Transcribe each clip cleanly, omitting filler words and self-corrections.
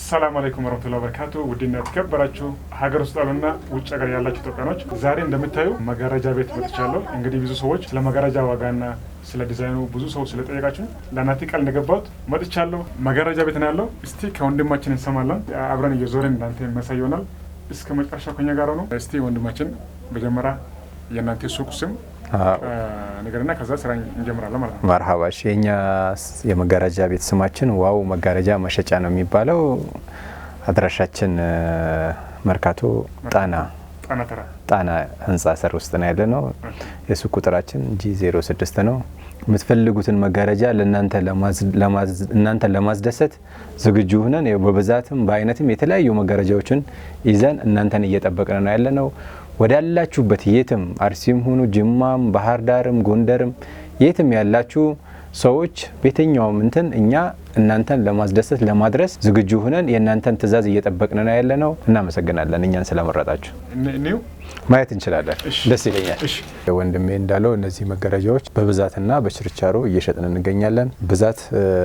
ሰላም አለይኩም ወራህመቱላሂ ወበረካቱ። ውድና ተከበራችሁ ሀገር ውስጥ ያሉና ውጭ ሀገር ያላችሁ ኢትዮጵያኖች ዛሬ እንደምታዩ መጋረጃ ቤት መጥቻለሁ። እንግዲህ ብዙ ሰዎች ስለ መጋረጃ ዋጋና ስለ ዲዛይኑ ብዙ ሰዎች ስለጠየቃችሁ ለናቲ ቃል እንደገባሁት መጥቻለሁ። መጋረጃ ቤት ነው ያለው። እስቲ ከወንድማችን እንሰማለን። አብረን እየዞርን እናንተ መሳይ ይሆናል። እስከ መጨረሻው ከኛ ጋር ነው። እስቲ ወንድማችን መጀመሪያ የናንተ ሱቅ ስም ነገርና ከዛ ስራ እንጀምራለን ማለት ነው። መርሐባ። እሺ የኛ የመጋረጃ ቤት ስማችን ዋው መጋረጃ መሸጫ ነው የሚባለው። አድራሻችን መርካቶ ጣና ህንጻ ስር ውስጥ ነው ያለነው። የሱቅ ቁጥራችን G06 ነው። የምትፈልጉትን መጋረጃ እናንተ ለማስደሰት ዝግጁ ሆነን በብዛትም በአይነትም የተለያዩ መጋረጃዎችን ይዘን እናንተን እየጠበቅን ነው ያለነው። ወዳላችሁበት የትም አርሲም ሆኑ ጅማም ባህር ዳርም ጎንደርም የትም ያላችሁ ሰዎች በየትኛውም እኛ እናንተን ለማስደሰት ለማድረስ ዝግጁ ሆነን የእናንተን ትዕዛዝ እየጠበቅን ነው ያለነው። እናመሰግናለን እኛን ስለመረጣችሁ። ማየት እንችላለን። ደስ ይለኛል። ወንድሜ እንዳለው እነዚህ መጋረጃዎች በብዛትና በችርቻሮ እየሸጥን እንገኛለን። ብዛት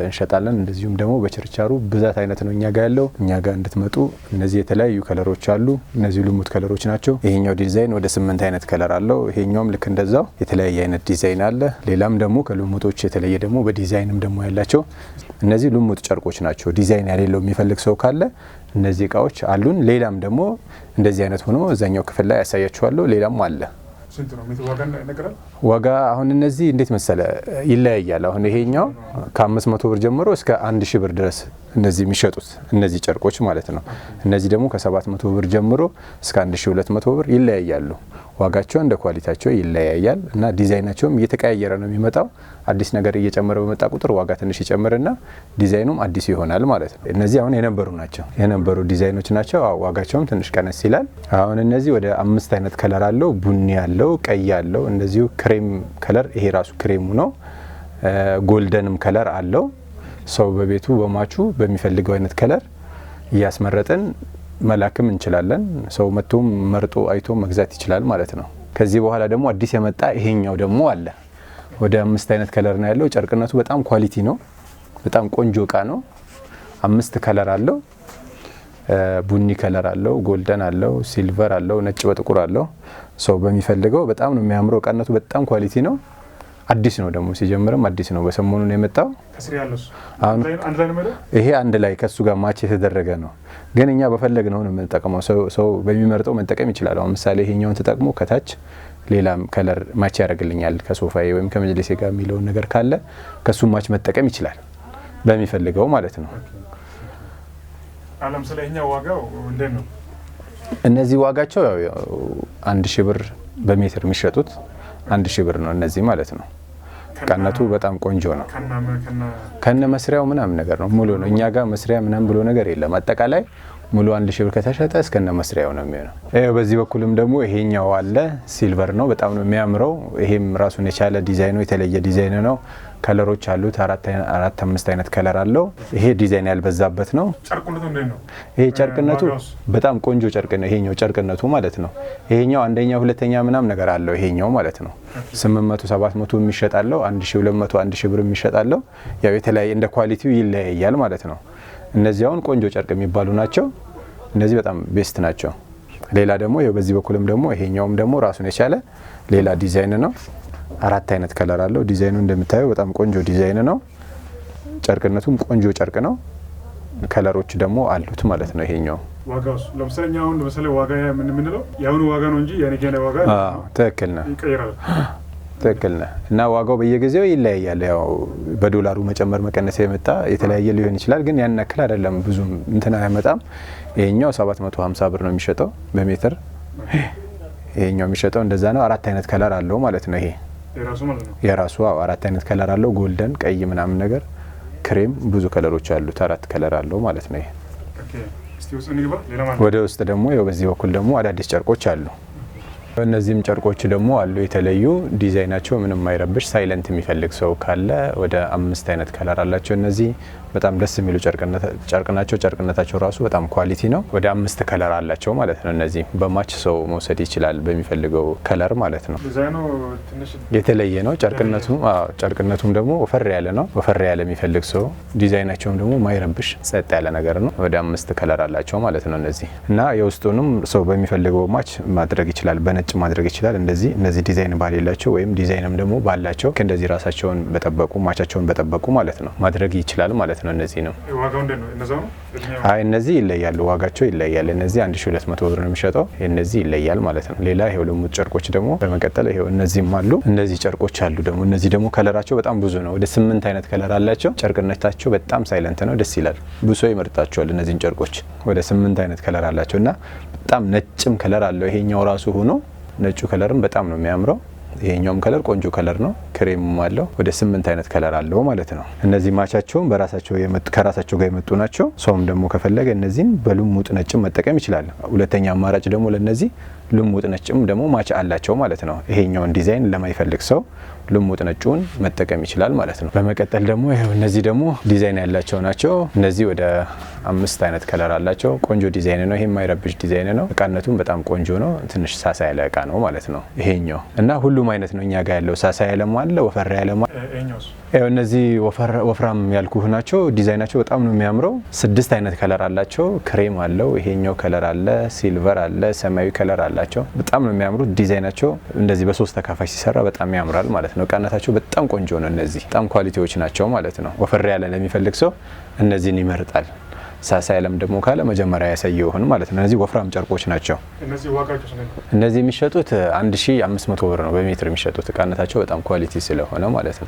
እንሸጣለን፣ እንደዚሁም ደግሞ በችርቻሮ ብዛት አይነት ነው እኛ ጋር ያለው። እኛ ጋር እንድትመጡ እነዚህ የተለያዩ ከለሮች አሉ። እነዚህ ልሙት ከለሮች ናቸው። ይሄኛው ዲዛይን ወደ 8 አይነት ከለር አለው። ይሄኛውም ልክ እንደዛው የተለያየ አይነት ዲዛይን አለ። ሌላም ደግሞ ከልሙቶች የተለየ ደግሞ በዲዛይንም ደግሞ ያላቸው እነዚህ ልሙጥ ጨርቆች ናቸው። ዲዛይን ያሌለው የሚፈልግ ሰው ካለ እነዚህ እቃዎች አሉን። ሌላም ደግሞ እንደዚህ አይነት ሆኖ እዛኛው ክፍል ላይ ያሳያችኋለሁ። ሌላም አለ። ስንት ነው ዋጋ ነገራል? ዋጋ አሁን እነዚህ እንዴት መሰለ ይለያያል። አሁን ይሄኛው ከ500 ብር ጀምሮ እስከ 1000 ብር ድረስ እነዚህ የሚሸጡት እነዚህ ጨርቆች ማለት ነው። እነዚህ ደግሞ ከ700 ብር ጀምሮ እስከ 1200 ብር ይለያያሉ። ዋጋቸው እንደ ኳሊቲያቸው ይለያያል እና ዲዛይናቸውም እየተቀያየረ ነው የሚመጣው። አዲስ ነገር እየጨመረ በመጣ ቁጥር ዋጋ ትንሽ ይጨምርና ዲዛይኑም አዲስ ይሆናል ማለት ነው። እነዚህ አሁን የነበሩ ዲዛይኖች ናቸው። ዋጋቸውም ትንሽ ቀነስ ይላል። አሁን እነዚህ ወደ 5 አይነት ከለር አለው። ቡኒ ያለው፣ ቀይ ያለው፣ እንደዚሁ ክሬም ከለር፣ ይሄ ራሱ ክሬሙ ነው። ጎልደንም ከለር አለው። ሰው በቤቱ በማቹ በሚፈልገው አይነት ከለር እያስመረጥን መላክም እንችላለን። ሰው መጥቶም መርጦ አይቶ መግዛት ይችላል ማለት ነው። ከዚህ በኋላ ደግሞ አዲስ የመጣ ይሄኛው ደግሞ አለ። ወደ 5 አይነት ከለር ነው ያለው። ጨርቅነቱ በጣም ኳሊቲ ነው። በጣም ቆንጆ እቃ ነው። 5 ከለር አለው። ቡኒ ከለር አለው፣ ጎልደን አለው፣ ሲልቨር አለው፣ ነጭ በጥቁር አለው። ሰው በሚፈልገው በጣም ነው የሚያምረው። እቃነቱ በጣም ኳሊቲ ነው። አዲስ ነው ደግሞ ሲጀምርም አዲስ ነው። በሰሞኑ ነው የመጣው። ይሄ አንድ ላይ ከሱ ጋር ማች የተደረገ ነው። ግን እኛ በፈለግነው ነው የምንጠቀመው። ሰው በሚመርጠው መጠቀም ይችላል። አሁን ምሳሌ ይሄኛውን ተጠቅሞ ከታች ሌላም ከለር ማች ያደርግልኛል ከሶፋዬ ወይም ከመጅሊሴ ጋር የሚለውን ነገር ካለ ከሱ ማች መጠቀም ይችላል በሚፈልገው ማለት ነው። አለም ስለኛው ዋጋው እንዴት ነው? እነዚህ ዋጋቸው ያው 1000 ብር በሜትር የሚሸጡት 1000 ብር ነው እነዚህ ማለት ነው። ቀነቱ በጣም ቆንጆ ነው። ከነ መስሪያው ምናምን ነገር ነው። ሙሉ ነው። እኛ ጋር መስሪያ ምናምን ብሎ ነገር የለም። አጠቃላይ ሙሉ 1000 ብር ከተሸጠ እስከነ መስሪያው ነው የሚሆነው። በዚህ በኩልም ደግሞ ይሄኛው አለ። ሲልቨር ነው። በጣም ነው የሚያምረው። ይሄም ራሱን የቻለ ዲዛይኑ የተለየ ዲዛይን ነው። ከለሮች አሉት። 4-5 አይነት ከለር አለው። ይሄ ዲዛይን ያልበዛበት ነው። ጨርቅነቱ እንዴት ነው? ይሄ ጨርቅነቱ በጣም ቆንጆ ጨርቅ ነው። ይሄኛው ጨርቅነቱ ማለት ነው። ይሄኛው አንደኛ ሁለተኛ ምናምን ነገር አለው ይሄኛው ማለት ነው። 800-700 የሚሸጣለው፣ 1200-1000 ብር የሚሸጣለው። ያው የተለያየ እንደ ኳሊቲው ይለያያል ማለት ነው። እነዚህ አሁን ቆንጆ ጨርቅ የሚባሉ ናቸው። እነዚህ በጣም ቤስት ናቸው። ሌላ ደግሞ ይሄ በዚህ በኩልም ደግሞ ይሄኛውም ደግሞ ራሱን የቻለ ሌላ ዲዛይን ነው። 4 አይነት ከለር አለው። ዲዛይኑ እንደምታየው በጣም ቆንጆ ዲዛይን ነው። ጨርቅነቱም ቆንጆ ጨርቅ ነው። ከለሮች ደግሞ አሉት ማለት ነው። ይሄኛው ዋጋውስ ለምሳሌ አሁን ዋጋ የምንለው ያሁኑ ዋጋ ነው እንጂ የኔ ዋጋ ትክክል ነው። ይቀየራል። ትክክል ነው። እና ዋጋው በየጊዜው ይለያያል። ያው በዶላሩ መጨመር መቀነስ የመጣ የተለያየ ሊሆን ይችላል። ግን ያን ያክል አይደለም፣ ብዙም እንትን አይመጣም። ይሄኛው 750 ብር ነው የሚሸጠው በሜትር። ይሄኛው የሚሸጠው እንደዛ ነው። 4 አይነት ከለር አለው ማለት ነው። ይሄ የራሱ 4 አይነት ከለር አለው። ጎልደን፣ ቀይ ምናምን ነገር፣ ክሬም፣ ብዙ ከለሮች አሉት። 4 ከለር አለው ማለት ነው። ይሄ ወደ ውስጥ ደግሞ ያው በዚህ በኩል ደግሞ አዳዲስ ጨርቆች አሉ። እነዚህም ጨርቆች ደግሞ አሉ የተለዩ ዲዛይናቸው ምንም ማይረብሽ ሳይለንት የሚፈልግ ሰው ካለ ወደ 5 አይነት ከለር አላቸው። እነዚህ በጣም ደስ የሚሉ ጨርቅ ናቸው። ጨርቅነታቸው ራሱ በጣም ኳሊቲ ነው። ወደ 5 ከለር አላቸው ማለት ነው። እነዚህ በማች ሰው መውሰድ ይችላል በሚፈልገው ከለር ማለት ነው። ዲዛይኑ ትንሽ የተለየ ነው። ጨርቅነቱም ደግሞ ወፈር ያለ ነው። ወፈር ያለ የሚፈልግ ሰው ዲዛይናቸውም ደግሞ ማይረብሽ ጸጥ ያለ ነገር ነው። ወደ 5 ከለር አላቸው ማለት ነው እነዚህ እና የውስጡንም ሰው በሚፈልገው ማች ማድረግ ይችላል። በነጭ ማድረግ ይችላል። እነዚህ ዲዛይን ባሌላቸው ወይም ዲዛይንም ደግሞ ባላቸው እንደዚህ ራሳቸውን በጠበቁ ማቻቸውን በጠበቁ ማለት ነው ማድረግ ይችላል ማለት ነው። እነዚህ ነው። ዋጋው እንዴት ነው? እነዛው ነው? እነዚህ ይለያሉ። ዋጋቸው ይለያል። እነዚህ 1200 ብር ነው የሚሸጠው። እነዚህ ይለያል ማለት ነው። ሌላ ይሄው ደግሞ ጨርቆች ደግሞ በመቀጠል ይሄው እነዚህም አሉ። እነዚህ ጨርቆች አሉ ደግሞ እነዚህ ደግሞ ከለራቸው በጣም ብዙ ነው። ወደ 8 አይነት ከለር አላቸው። ጨርቅነታቸው በጣም ሳይለንት ነው። ደስ ይላል። ብዙ ሰው ይመርጣቸዋል እነዚህን ጨርቆች። ወደ 8 አይነት ከለር አላቸው እና በጣም ነጭም ከለር አለው። ይሄኛው ራሱ ሆኖ ነጩ ከለርም በጣም ነው የሚያምረው። ይሄኛውም ከለር ቆንጆ ከለር ነው። ክሬምም አለው። ወደ 8 አይነት ከለር አለው ማለት ነው። እነዚህ ማቻቸውም ከራሳቸው ጋር የመጡ ናቸው። ሰውም ደግሞ ከፈለገ እነዚህን በልሙጥ ነጭም መጠቀም ይችላል። ሁለተኛ አማራጭ ደግሞ ለነዚህ ልሙጥ ነጭም ደግሞ ማች አላቸው ማለት ነው። ይሄኛውን ዲዛይን ለማይፈልግ ሰው ልሙጥ ነጩን መጠቀም ይችላል ማለት ነው። በመቀጠል ደግሞ እነዚህ ደግሞ ዲዛይን ያላቸው ናቸው። እነዚህ ወደ 5 አይነት ከለር አላቸው። ቆንጆ ዲዛይን ነው። ይሄ የማይረብሽ ዲዛይን ነው። እቃነቱም በጣም ቆንጆ ነው። ትንሽ ሳሳ ያለ እቃ ነው ማለት ነው ይሄኛው እና ሁሉም አይነት ነው እኛ ጋር ያለው። ሳሳ ያለም አለ፣ ወፈር ያለም አለ። እነዚህ ወፍራም ያልኩህ ናቸው። ዲዛይናቸው በጣም ነው የሚያምረው። 6 አይነት ከለር አላቸው። ክሬም አለው፣ ይሄኛው ከለር አለ፣ ሲልቨር አለ፣ ሰማያዊ ከለር አላቸው። በጣም ነው የሚያምሩት። ዲዛይናቸው እንደዚህ በ3 ተካፋይ ሲሰራ በጣም ያምራል ማለት ነው። እቃነታቸው በጣም ቆንጆ ነው። እነዚህ በጣም ኳሊቲዎች ናቸው ማለት ነው። ወፈር ያለ ለሚፈልግ ሰው እነዚህን ይመርጣል። ሳሳ ያለም ደግሞ ካለ መጀመሪያ ያሳየውህን ማለት ነው። እነዚህ ወፍራም ጨርቆች ናቸው። እነዚህ የሚሸጡት 1500 ብር ነው በሜትር የሚሸጡት። እቃነታቸው በጣም ኳሊቲ ስለሆነ ማለት ነው።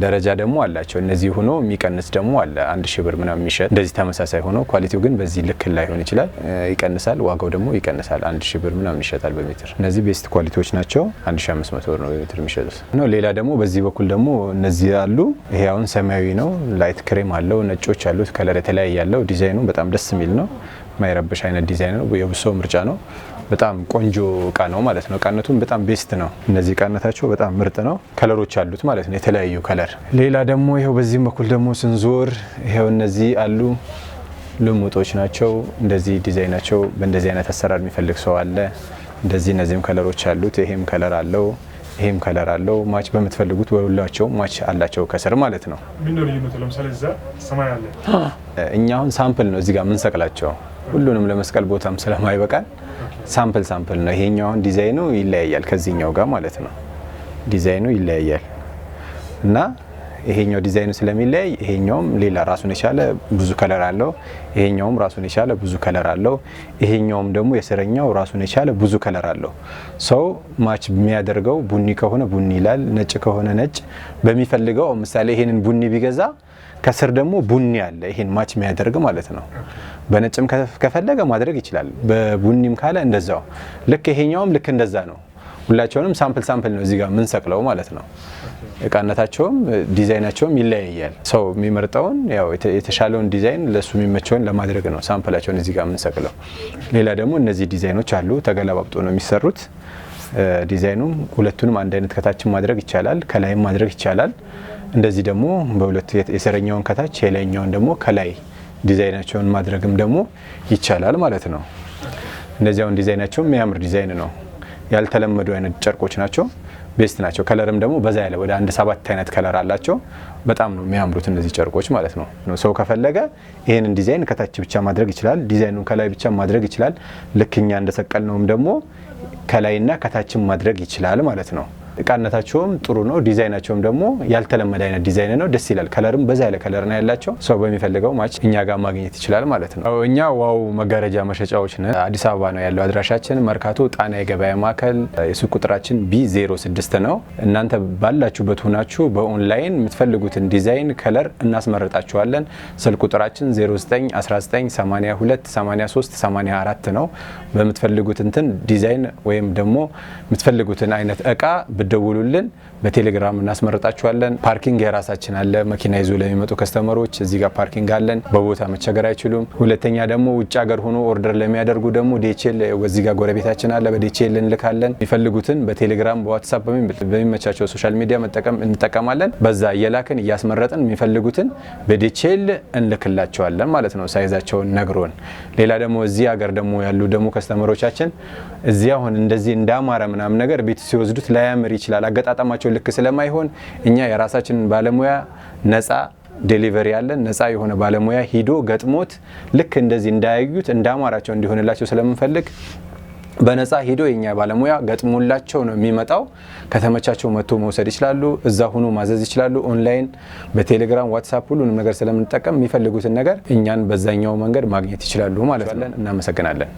ደረጃ ደግሞ አላቸው። እነዚህ ሆኖ የሚቀንስ ደግሞ አለ 1000 ብር ምናምን የሚሸጥ እንደዚህ ተመሳሳይ ሆኖ ኳሊቲው ግን በዚህ ልክ ላይሆን ይችላል፣ ይቀንሳል። ዋጋው ደግሞ ይቀንሳል። 1000 ብር ምናምን ይሸጣል በሜትር። እነዚህ ቤስት ኳሊቲዎች ናቸው። 1500 ብር ነው በሜትር የሚሸጡት ነው። ሌላ ደግሞ በዚህ በኩል ደግሞ እነዚህ አሉ። ይሄ አሁን ሰማያዊ ነው። ላይት ክሬም አለው፣ ነጮች አሉት፣ ከለር የተለያየ ያለው ዲዛይኑ በጣም ደስ የሚል ነው። ማይረብሽ አይነት ዲዛይን ነው። የብሶ ምርጫ ነው። በጣም ቆንጆ እቃ ነው ማለት ነው። እቃነቱም በጣም ቤስት ነው። እነዚህ እቃነታቸው በጣም ምርጥ ነው። ከለሮች አሉት ማለት ነው፣ የተለያዩ ከለር። ሌላ ደግሞ ይሄው በዚህም በኩል ደግሞ ስንዞር ይሄው እነዚህ አሉ። ልሙጦች ናቸው። እንደዚህ ዲዛይናቸው በእንደዚህ አይነት አሰራር የሚፈልግ ሰው አለ። እንደዚህ እነዚህም ከለሮች አሉት። ይሄም ከለር አለው፣ ይሄም ከለር አለው። ማች በምትፈልጉት ወላቸው ማች አላቸው ከስር ማለት ነው። ምን ነው ልዩነቱ? ለምሳሌ እዛ ሰማይ አለ። እኛ አሁን ሳምፕል ነው እዚህ ጋር የምንሰቅላቸው። ሁሉንም ለመስቀል ቦታም ስለማይበቃል ሳምፕል ነው። ይሄኛው አሁን ዲዛይኑ ይለያያል ከዚህኛው ጋር ማለት ነው። ዲዛይኑ ይለያያል እና ይሄኛው ዲዛይኑ ስለሚለያይ ይሄኛውም ሌላ ራሱን የቻለ ብዙ ከለር አለው። ይሄኛውም ራሱን የቻለ ብዙ ከለር አለው። ይሄኛውም ደግሞ የስረኛው ራሱን የቻለ ብዙ ከለር አለው። ሰው ማች የሚያደርገው ቡኒ ከሆነ ቡኒ ይላል፣ ነጭ ከሆነ ነጭ በሚፈልገው። ምሳሌ ይሄንን ቡኒ ቢገዛ ከስር ደግሞ ቡኒ አለ፣ ይሄን ማች የሚያደርግ ማለት ነው። በነጭም ከፈለገ ማድረግ ይችላል፣ በቡኒም ካለ እንደዛው። ልክ ይሄኛውም ልክ እንደዛ ነው። ሁላቸውንም ሳምፕል ነው እዚህ ጋር ምን ሰቅለው ማለት ነው። እቃነታቸውም ዲዛይናቸውም ይለያያል። ሰው የሚመርጠውን ያው የተሻለውን ዲዛይን ለሱ የሚመቸውን ለማድረግ ነው ሳምፕላቸውን እዚህ ጋር ምን ሰቅለው። ሌላ ደግሞ እነዚህ ዲዛይኖች አሉ፣ ተገለባብጦ ነው የሚሰሩት። ዲዛይኑም ሁለቱንም አንድ አይነት ከታችን ማድረግ ይቻላል፣ ከላይም ማድረግ ይቻላል። እንደዚህ ደግሞ በሁለት የስረኛውን ከታች የላይኛውን ደግሞ ከላይ ዲዛይናቸውን ማድረግም ደግሞ ይቻላል ማለት ነው። እነዚያውን ዲዛይናቸው የሚያምር ዲዛይን ነው። ያልተለመዱ አይነት ጨርቆች ናቸው። ቤስት ናቸው። ከለርም ደግሞ በዛ ያለ ወደ 7 አይነት ከለር አላቸው። በጣም ነው የሚያምሩት እነዚህ ጨርቆች ማለት ነው። ሰው ከፈለገ ይሄንን ዲዛይን ከታች ብቻ ማድረግ ይችላል፣ ዲዛይኑን ከላይ ብቻ ማድረግ ይችላል። ልክኛ እንደሰቀልነውም ደግሞ ከላይና ከታችም ማድረግ ይችላል ማለት ነው። እቃነታቸውም ጥሩ ነው። ዲዛይናቸውም ደግሞ ያልተለመደ አይነት ዲዛይን ነው። ደስ ይላል። ከለርም በዛ ያለ ከለር ነው ያላቸው። ሰው በሚፈልገው ማች እኛ ጋር ማግኘት ይችላል ማለት ነው። እኛ ዋው መጋረጃ መሸጫዎች ነን። አዲስ አበባ ነው ያለው አድራሻችን፣ መርካቶ ጣና የገበያ ማዕከል። የሱቅ ቁጥራችን B06 ነው። እናንተ ባላችሁበት ሆናችሁ በኦንላይን የምትፈልጉትን ዲዛይን ከለር እናስመርጣችኋለን። ስልክ ቁጥራችን 0919828384 ነው። በምትፈልጉት እንትን ዲዛይን ወይም ደግሞ የምትፈልጉትን አይነት እቃ ብደውሉልን በቴሌግራም እናስመርጣችኋለን። ፓርኪንግ የራሳችን አለ። መኪና ይዞ ለሚመጡ ከስተመሮች እዚህ ጋር ፓርኪንግ አለን። በቦታ መቸገር አይችሉም። ሁለተኛ ደግሞ ውጭ ሀገር ሆኖ ኦርደር ለሚያደርጉ ደግሞ ዲኤችኤል እዚህ ጋር ጎረቤታችን አለ። በዲኤችኤል እንልካለን። የሚፈልጉትን በቴሌግራም በዋትስአፕ በሚመቻቸው ሶሻል ሚዲያ እንጠቀማለን። በዛ እየላክን እያስመረጥን የሚፈልጉትን በዲኤችኤል እንልክላቸዋለን ማለት ነው፣ ሳይዛቸውን ነግሮን። ሌላ ደግሞ እዚህ ሀገር ደግሞ ያሉ ደግሞ ከስተመሮቻችን እዚህ አሁን እንደዚህ እንዳማረ ምናምን ነገር ቤት ሲወስዱት ላያምር ይችላል። አገጣጣማቸው ልክ ስለማይሆን እኛ የራሳችንን ባለሙያ ነፃ ዴሊቨሪ ያለን ነፃ የሆነ ባለሙያ ሂዶ ገጥሞት ልክ እንደዚህ እንዳያዩት እንዳማራቸው እንዲሆንላቸው ስለምንፈልግ በነፃ ሂዶ የኛ ባለሙያ ገጥሞላቸው ነው የሚመጣው። ከተመቻቸው መጥቶ መውሰድ ይችላሉ። እዛ ሆኖ ማዘዝ ይችላሉ። ኦንላይን በቴሌግራም ዋትስአፕ ሁሉንም ነገር ስለምንጠቀም የሚፈልጉትን ነገር እኛን በዛኛው መንገድ ማግኘት ይችላሉ ማለት ነው። እናመሰግናለን።